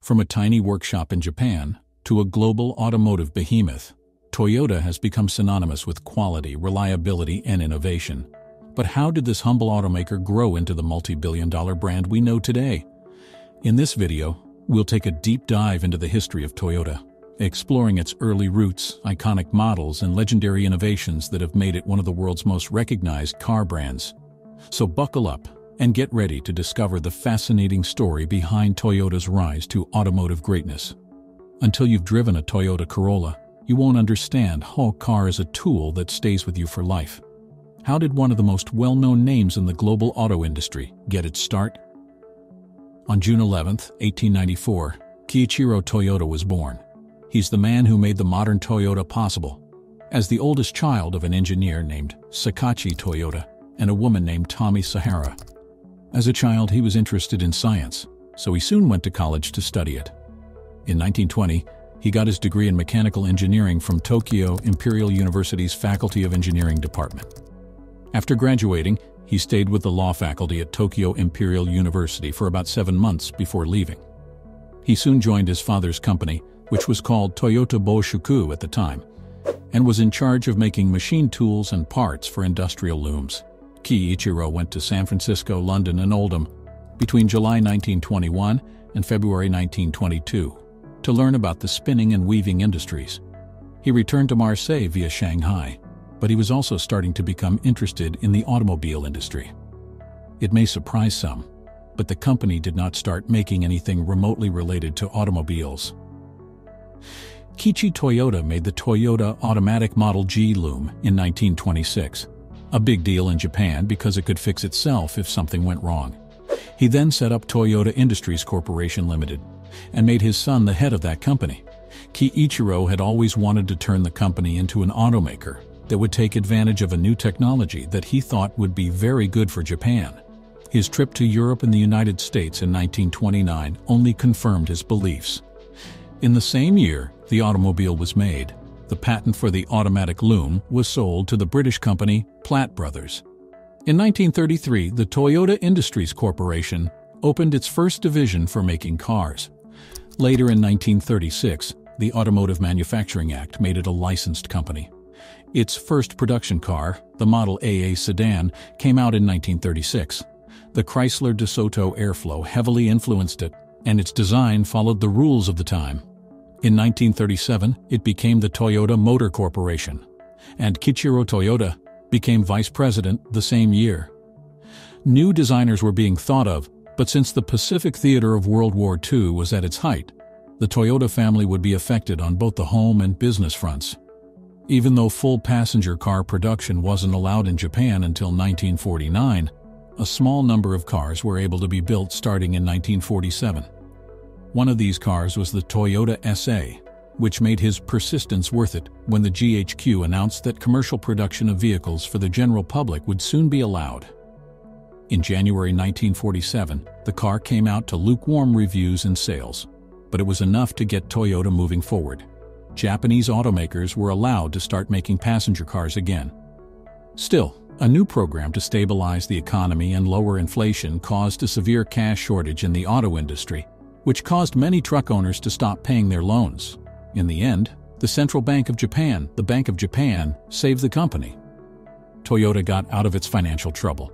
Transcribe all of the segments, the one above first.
From a tiny workshop in Japan to a global automotive behemoth, Toyota has become synonymous with quality, reliability, and innovation. But how did this humble automaker grow into the multi-billion-dollar brand we know today? In this video, we'll take a deep dive into the history of Toyota, exploring its early roots, iconic models, and legendary innovations that have made it one of the world's most recognized car brands. So buckle up and get ready to discover the fascinating story behind Toyota's rise to automotive greatness. Until you've driven a Toyota Corolla, you won't understand how a car is a tool that stays with you for life. How did one of the most well-known names in the global auto industry get its start? On June 11, 1894, Kiichiro Toyoda was born. He's the man who made the modern Toyota possible. As the oldest child of an engineer named Sakachi Toyoda and a woman named Tomi Sahara. As a child, he was interested in science, so he soon went to college to study it. In 1920, he got his degree in mechanical engineering from Tokyo Imperial University's Faculty of Engineering department. After graduating, he stayed with the law faculty at Tokyo Imperial University for about 7 months before leaving. He soon joined his father's company, which was called Toyota Boshuku at the time, and was in charge of making machine tools and parts for industrial looms. Kiichiro went to San Francisco, London, and Oldham between July 1921 and February 1922 to learn about the spinning and weaving industries. He returned to Marseille via Shanghai, but he was also starting to become interested in the automobile industry. It may surprise some, but the company did not start making anything remotely related to automobiles. Kiichiro Toyoda made the Toyota Automatic Model G loom in 1926. A big deal in Japan because it could fix itself if something went wrong. He then set up Toyota Industries Corporation Limited and made his son the head of that company. Kiichiro had always wanted to turn the company into an automaker that would take advantage of a new technology that he thought would be very good for Japan. His trip to Europe and the United States in 1929 only confirmed his beliefs. In the same year, the automobile was made. The patent for the automatic loom was sold to the British company Platt Brothers. In 1933, the Toyota Industries Corporation opened its first division for making cars. Later in 1936, the Automotive Manufacturing Act made it a licensed company. Its first production car, the Model AA sedan, came out in 1936. The Chrysler DeSoto Airflow heavily influenced it, and its design followed the rules of the time. In 1937, it became the Toyota Motor Corporation, and Kiichiro Toyoda became vice president the same year. New designers were being thought of, but since the Pacific theater of World War II was at its height, the Toyota family would be affected on both the home and business fronts. Even though full passenger car production wasn't allowed in Japan until 1949, a small number of cars were able to be built starting in 1947. One of these cars was the Toyota SA, which made his persistence worth it when the GHQ announced that commercial production of vehicles for the general public would soon be allowed. In January 1947, the car came out to lukewarm reviews and sales, but it was enough to get Toyota moving forward. Japanese automakers were allowed to start making passenger cars again. Still, a new program to stabilize the economy and lower inflation caused a severe cash shortage in the auto industry, which caused many truck owners to stop paying their loans. In the end, the Central Bank of Japan, the Bank of Japan, saved the company. Toyota got out of its financial trouble.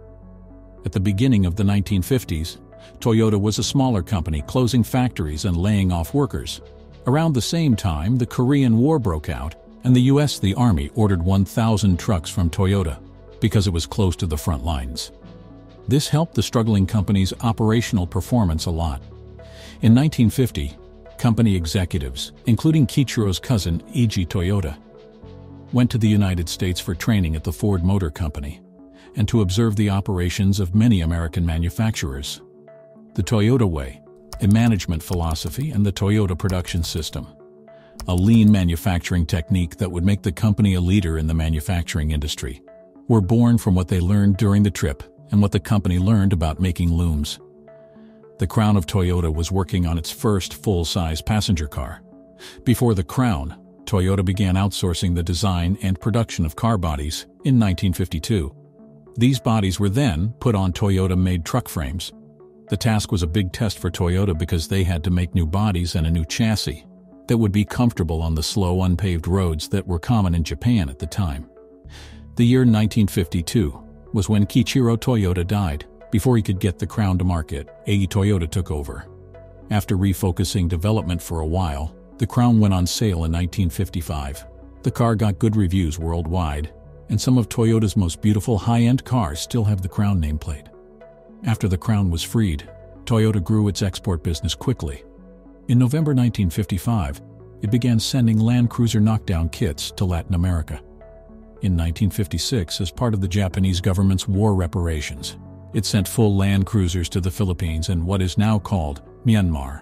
At the beginning of the 1950s, Toyota was a smaller company closing factories and laying off workers. Around the same time, the Korean War broke out, and the Army ordered 1,000 trucks from Toyota because it was close to the front lines. This helped the struggling company's operational performance a lot. In 1950, company executives, including Kiichiro's cousin Eiji Toyoda, went to the United States for training at the Ford Motor Company and to observe the operations of many American manufacturers. The Toyota Way, a management philosophy, and the Toyota production system, a lean manufacturing technique that would make the company a leader in the manufacturing industry, were born from what they learned during the trip and what the company learned about making looms. The Crown of Toyota was working on its first full-size passenger car. Before the Crown, Toyota began outsourcing the design and production of car bodies in 1952. These bodies were then put on Toyota-made truck frames. The task was a big test for Toyota because they had to make new bodies and a new chassis that would be comfortable on the slow, unpaved roads that were common in Japan at the time. The year 1952 was when Kiichiro Toyoda died. Before he could get the Crown to market, Ei Toyota took over. After refocusing development for a while, the Crown went on sale in 1955. The car got good reviews worldwide, and some of Toyota's most beautiful high-end cars still have the Crown nameplate. After the Crown was freed, Toyota grew its export business quickly. In November 1955, it began sending Land Cruiser knockdown kits to Latin America. In 1956, as part of the Japanese government's war reparations, it sent full Land Cruisers to the Philippines and what is now called Myanmar.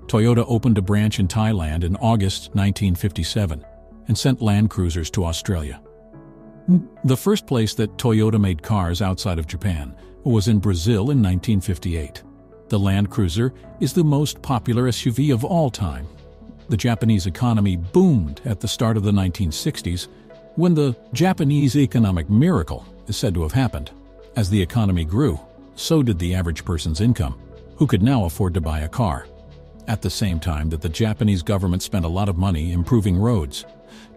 Toyota opened a branch in Thailand in August 1957 and sent Land Cruisers to Australia. The first place that Toyota made cars outside of Japan was in Brazil in 1958. The Land Cruiser is the most popular SUV of all time. The Japanese economy boomed at the start of the 1960s when the Japanese economic miracle is said to have happened. As the economy grew, so did the average person's income, who could now afford to buy a car. At the same time that the Japanese government spent a lot of money improving roads,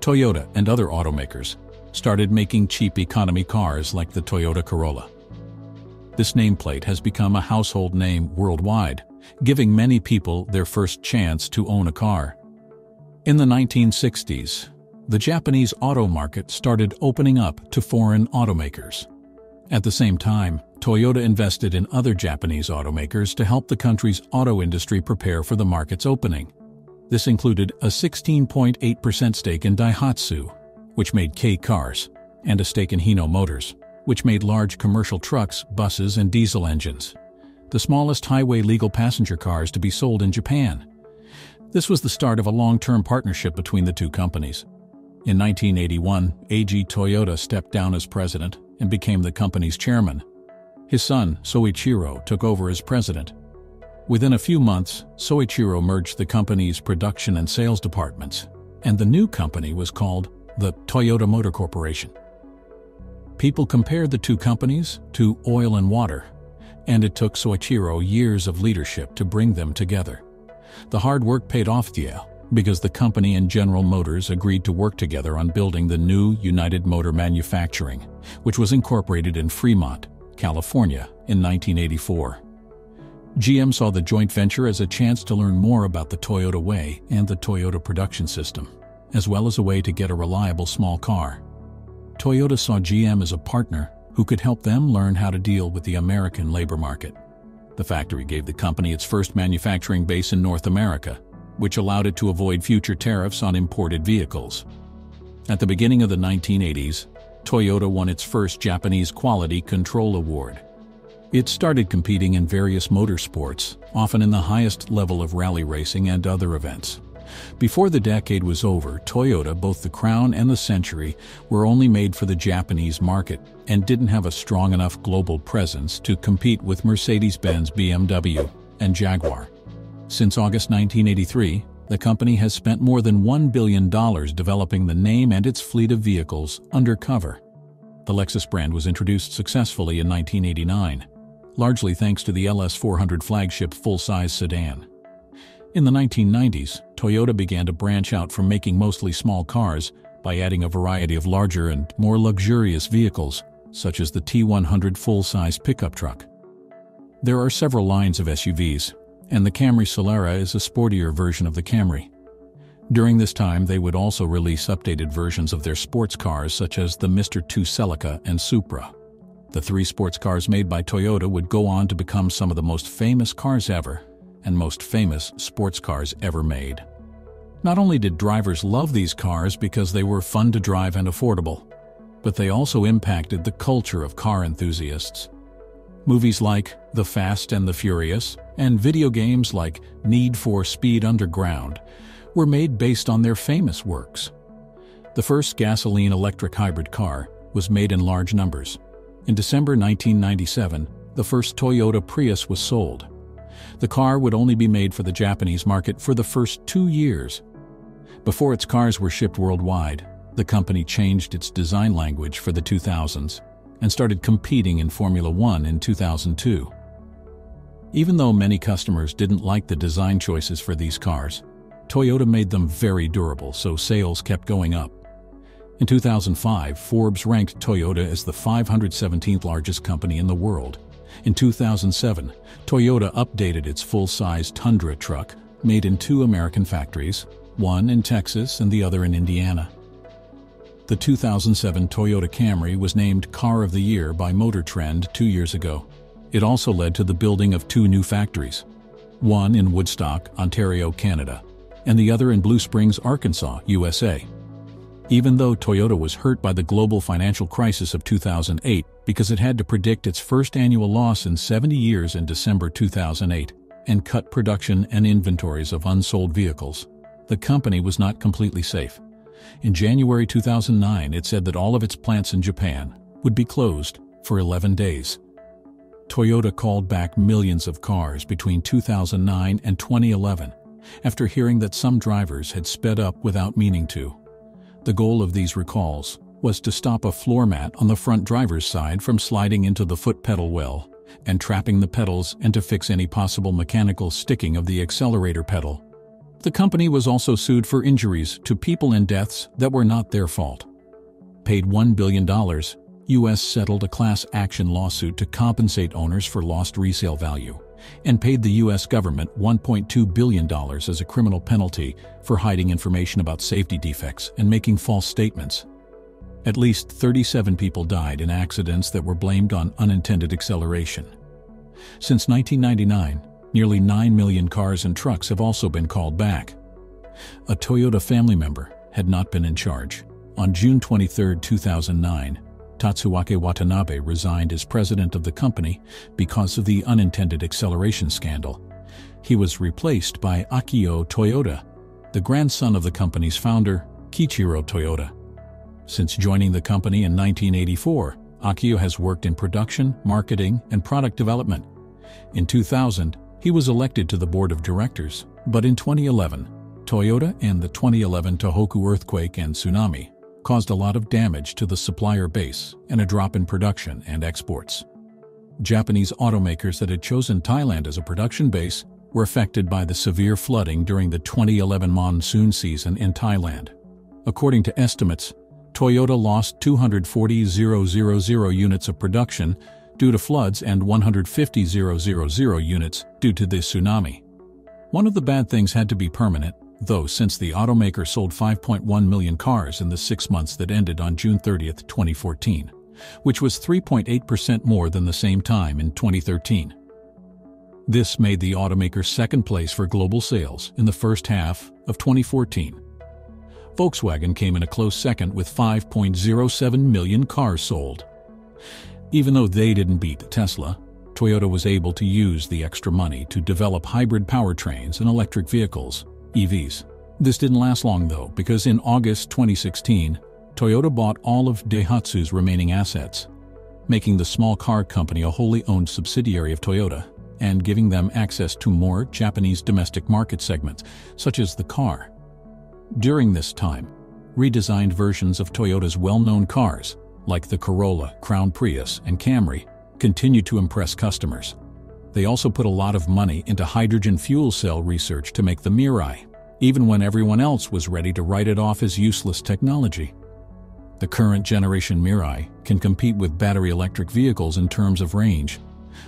Toyota and other automakers started making cheap economy cars like the Toyota Corolla. This nameplate has become a household name worldwide, giving many people their first chance to own a car. In the 1960s, the Japanese auto market started opening up to foreign automakers. At the same time, Toyota invested in other Japanese automakers to help the country's auto industry prepare for the market's opening. This included a 16.8% stake in Daihatsu, which made K cars, and a stake in Hino Motors, which made large commercial trucks, buses, and diesel engines, the smallest highway legal passenger cars to be sold in Japan. This was the start of a long-term partnership between the two companies. In 1981, Eiji Toyoda stepped down as president and became the company's chairman. His son, Soichiro, took over as president. Within a few months, Soichiro merged the company's production and sales departments, and the new company was called the Toyota Motor Corporation. People compared the two companies to oil and water, and it took Soichiro years of leadership to bring them together. The hard work paid off because the company and General Motors agreed to work together on building the new United Motor Manufacturing, which was incorporated in Fremont, California, in 1984. GM saw the joint venture as a chance to learn more about the Toyota way and the Toyota production system, as well as a way to get a reliable small car. Toyota saw GM as a partner who could help them learn how to deal with the American labor market. The factory gave the company its first manufacturing base in North America, which allowed it to avoid future tariffs on imported vehicles. At the beginning of the 1980s, Toyota won its first Japanese Quality Control Award. It started competing in various motorsports, often in the highest level of rally racing and other events. Before the decade was over, Toyota, both the Crown and the Century, were only made for the Japanese market and didn't have a strong enough global presence to compete with Mercedes-Benz, BMW, and Jaguar. Since August 1983, the company has spent more than $1 billion developing the name and its fleet of vehicles undercover. The Lexus brand was introduced successfully in 1989, largely thanks to the LS400 flagship full-size sedan. In the 1990s, Toyota began to branch out from making mostly small cars by adding a variety of larger and more luxurious vehicles, such as the T100 full-size pickup truck. There are several lines of SUVs, and the Camry Solera is a sportier version of the Camry. During this time, they would also release updated versions of their sports cars such as the Mr. 2 Celica and Supra. The three sports cars made by Toyota would go on to become some of the most famous cars ever, and most famous sports cars ever made. Not only did drivers love these cars because they were fun to drive and affordable, but they also impacted the culture of car enthusiasts. Movies like The Fast and the Furious and video games like Need for Speed Underground were made based on their famous works. The first gasoline-electric hybrid car was made in large numbers. In December 1997, the first Toyota Prius was sold. The car would only be made for the Japanese market for the first 2 years. Before its cars were shipped worldwide, the company changed its design language for the 2000s and started competing in Formula One in 2002. Even though many customers didn't like the design choices for these cars, Toyota made them very durable, so sales kept going up. In 2005, Forbes ranked Toyota as the 517th largest company in the world. In 2007, Toyota updated its full-size Tundra truck, made in 2 American factories, one in Texas and the other in Indiana. The 2007 Toyota Camry was named Car of the Year by Motor Trend 2 years ago. It also led to the building of 2 new factories, one in Woodstock, Ontario, Canada, and the other in Blue Springs, Arkansas, USA. Even though Toyota was hurt by the global financial crisis of 2008 because it had to predict its first annual loss in 70 years in December 2008 and cut production and inventories of unsold vehicles, the company was not completely safe. In January 2009, it said that all of its plants in Japan would be closed for 11 days. Toyota called back millions of cars between 2009 and 2011 after hearing that some drivers had sped up without meaning to. The goal of these recalls was to stop a floor mat on the front driver's side from sliding into the foot pedal well and trapping the pedals and to fix any possible mechanical sticking of the accelerator pedal. The company was also sued for injuries to people and deaths that were not their fault. Paid $1 billion, U.S. settled a class action lawsuit to compensate owners for lost resale value, and paid the U.S. government $1.2 billion as a criminal penalty for hiding information about safety defects and making false statements. At least 37 people died in accidents that were blamed on unintended acceleration. Since 1999, nearly 9 million cars and trucks have also been called back. A Toyota family member had not been in charge. On June 23, 2009, Tatsuaki Watanabe resigned as president of the company because of the unintended acceleration scandal. He was replaced by Akio Toyoda, the grandson of the company's founder, Kiichiro Toyoda. Since joining the company in 1984, Akio has worked in production, marketing, and product development. In 2000, he was elected to the board of directors, but in 2011, Toyota and the 2011 Tohoku earthquake and tsunami caused a lot of damage to the supplier base and a drop in production and exports. Japanese automakers that had chosen Thailand as a production base were affected by the severe flooding during the 2011 monsoon season in Thailand. According to estimates, Toyota lost 240,000 units of production due to floods and 150,000 units due to the tsunami. One of the bad things had to be permanent, though, since the automaker sold 5.1 million cars in the 6 months that ended on June 30, 2014, which was 3.8% more than the same time in 2013. This made the automaker second place for global sales in the first half of 2014. Volkswagen came in a close second with 5.07 million cars sold. Even though they didn't beat Tesla, Toyota was able to use the extra money to develop hybrid powertrains and electric vehicles, EVs. This didn't last long though, because in August 2016, Toyota bought all of Daihatsu's remaining assets, making the small car company a wholly owned subsidiary of Toyota and giving them access to more Japanese domestic market segments, such as the car. During this time, redesigned versions of Toyota's well-known cars, like the Corolla, Crown Prius, and Camry, continued to impress customers. They also put a lot of money into hydrogen fuel cell research to make the Mirai, even when everyone else was ready to write it off as useless technology. The current generation Mirai can compete with battery electric vehicles in terms of range,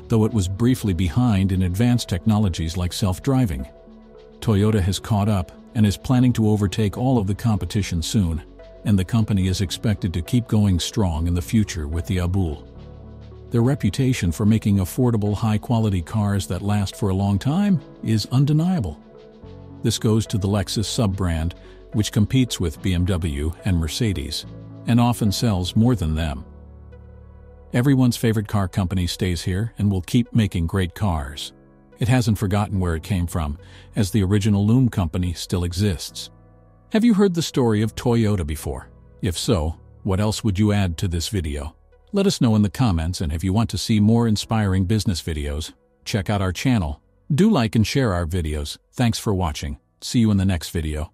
though it was briefly behind in advanced technologies like self-driving. Toyota has caught up and is planning to overtake all of the competition soon, and the company is expected to keep going strong in the future with the Abul. Their reputation for making affordable, high-quality cars that last for a long time is undeniable. This goes to the Lexus sub-brand, which competes with BMW and Mercedes, and often sells more than them. Everyone's favorite car company stays here and will keep making great cars. It hasn't forgotten where it came from, as the original Loom company still exists. Have you heard the story of Toyota before? If so, what else would you add to this video? Let us know in the comments, and if you want to see more inspiring business videos, check out our channel. Do like and share our videos. Thanks for watching. See you in the next video.